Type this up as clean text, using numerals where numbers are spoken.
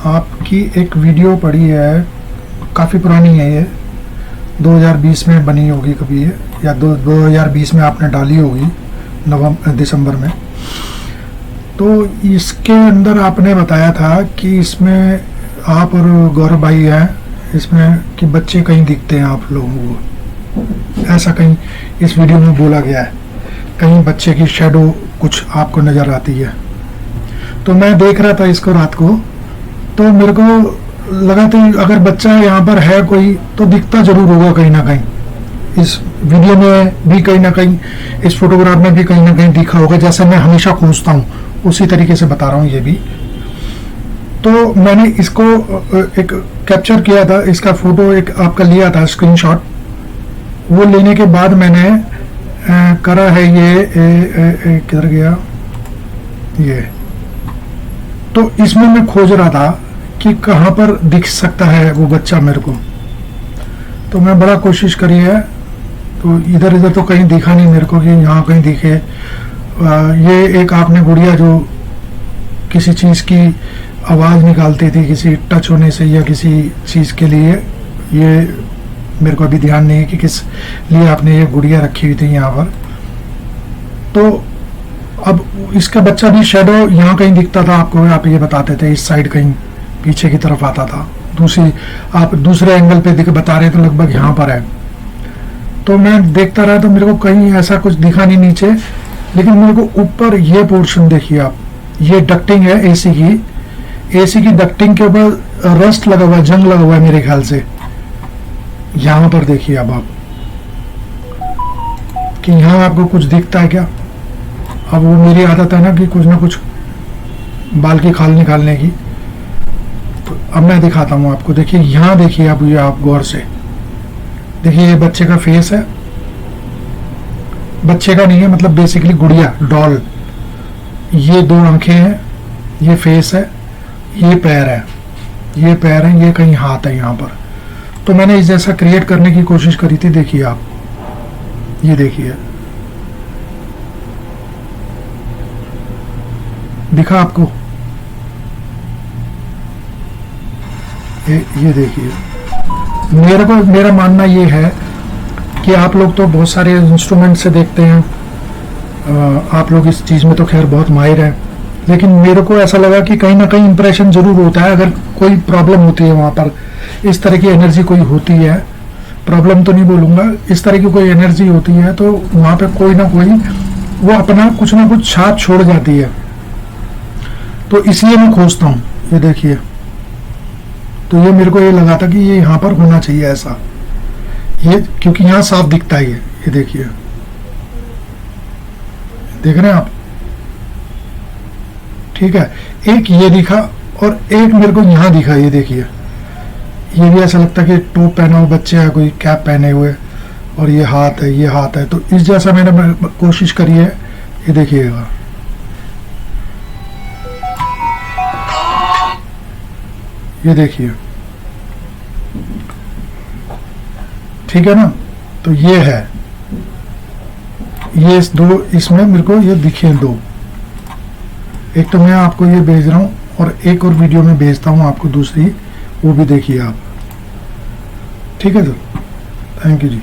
आपकी एक वीडियो पड़ी है, काफ़ी पुरानी है ये, 2020 में बनी होगी कभी ये, या 2020 में आपने डाली होगी दिसंबर में। तो इसके अंदर आपने बताया था कि इसमें आप और गौरव भाई हैं इसमें, कि बच्चे कहीं दिखते हैं आप लोगों को, ऐसा कहीं इस वीडियो में बोला गया है, कहीं बच्चे की शैडो कुछ आपको नज़र आती है। तो मैं देख रहा था इसको रात को, तो मेरे को लगा था अगर बच्चा यहाँ पर है कोई तो दिखता जरूर होगा कहीं ना कहीं, इस वीडियो में भी कहीं ना कहीं, इस फोटोग्राफ में भी कहीं ना कहीं दिखा होगा, जैसे मैं हमेशा खोजता हूँ उसी तरीके से बता रहा हूँ ये भी। तो मैंने इसको एक कैप्चर किया था, इसका फोटो एक आपका लिया था स्क्रीनशॉट, वो लेने के बाद मैंने करा है ये किधर गया ये, तो इसमें मैं खोज रहा था कि कहाँ पर दिख सकता है वो बच्चा मेरे को। तो मैं बड़ा कोशिश करी है, तो इधर इधर तो कहीं दिखा नहीं मेरे को कि यहाँ कहीं दिखे। ये एक आपने गुड़िया जो किसी चीज़ की आवाज़ निकालती थी किसी टच होने से या किसी चीज़ के लिए, ये मेरे को अभी ध्यान नहीं है कि किस लिए आपने ये गुड़िया रखी हुई थी यहाँ पर। तो अब इसका बच्चा भी शैडो यहाँ कहीं दिखता था आपको, आप ये बताते थे इस साइड कहीं पीछे की तरफ आता था, दूसरी आप दूसरे एंगल पे बता रहे थे लगभग यहाँ पर है। तो मैं देखता रहा तो मेरे को कहीं ऐसा कुछ दिखा नहीं नीचे, लेकिन मेरे को ऊपर ये पोर्शन देखिए आप, ये डक्टिंग है एसी की डक्टिंग के ऊपर रस्ट लगा हुआ है, जंग लगा हुआ है मेरे ख्याल से। यहाँ पर देखिए अब आप कि यहाँ आपको कुछ दिखता है क्या। अब वो मेरी आदत है ना कि कुछ ना कुछ बाल की खाल निकालने की, तो अब मैं दिखाता हूँ आपको। देखिए यहाँ देखिए अब ये आप गौर से देखिए, ये बच्चे का फेस है, बच्चे का नहीं है मतलब बेसिकली गुड़िया डॉल, ये दो आंखें हैं, ये फेस है, ये पैर है, ये पैर है, ये कहीं हाथ है यहाँ पर। तो मैंने इस जैसा क्रिएट करने की कोशिश करी थी। देखिए आप, ये देखिए दिखा आपको, ये देखिए। मेरा मानना ये है कि आप लोग तो बहुत सारे इंस्ट्रूमेंट से देखते हैं, आप लोग इस चीज़ में तो खैर बहुत माहिर हैं, लेकिन मेरे को ऐसा लगा कि कहीं ना कहीं इंप्रेशन जरूर होता है। अगर कोई प्रॉब्लम होती है वहाँ पर, इस तरह की एनर्जी कोई होती है, प्रॉब्लम तो नहीं बोलूँगा, इस तरह की कोई एनर्जी होती है, तो वहाँ पे कोई ना कोई वो अपना कुछ ना कुछ छाप छोड़ जाती है। तो इसलिए मैं खोजता हूँ। ये देखिए, तो ये मेरे को ये लगा था कि ये यहाँ पर होना चाहिए ऐसा, ये क्योंकि यहाँ साफ दिखता है। ये देखिए, देख रहे हैं आप, ठीक है। एक ये दिखा और एक मेरे को यहाँ दिखा, ये देखिए, ये भी ऐसा लगता है कि टोप पहना हुआ बच्चे है, कोई कैप पहने हुए, और ये हाथ है, ये हाथ है। तो इस जैसा मैंने कोशिश करी है। ये देखिएगा, ये देखिए, ठीक है ना। तो ये है, ये इस दो, इसमें मेरे को ये दिखे दो, एक तो मैं आपको ये भेज रहा हूँ और एक और वीडियो में भेजता हूँ आपको दूसरी, वो भी देखिए आप, ठीक है सर। Thank you ji.